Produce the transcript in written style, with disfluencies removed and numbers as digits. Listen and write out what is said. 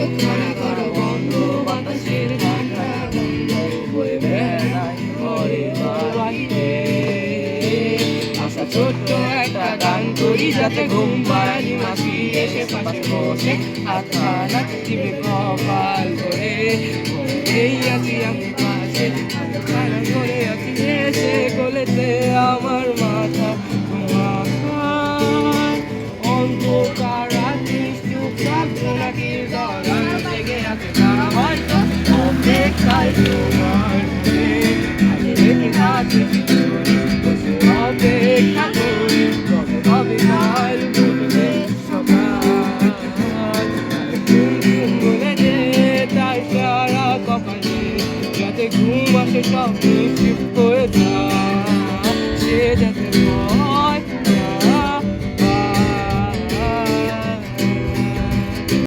চোখ খানা করো বন্ধ, বাতাসের ঠান্ডা গন্ধ বয়ে বেড়ায় ঘরের বাহিরে। আশা ছোট্ট একটা গান করি যাতে ঘুম পাড়ানি মাছি এসে পাশে বসে হাতখানা দিবে কপাল করে। এই আছি আমি পাশে, হাতখানা করে আছি এসে কোলেতে আমার মাথা তোমার। অন্ধকার রাত্রি চুপ থাকবো নাকি দরার জেগে আছে তারা হয়তো অপেক্ষায় তোমার আগে রেখে কাছে বসে অপেক্ষা করি কবে হবে কাল বলবে সকাল। ঘুম বলে দে তাই সারা কপালে যাতে ঘুম আসে সব মিষ্টি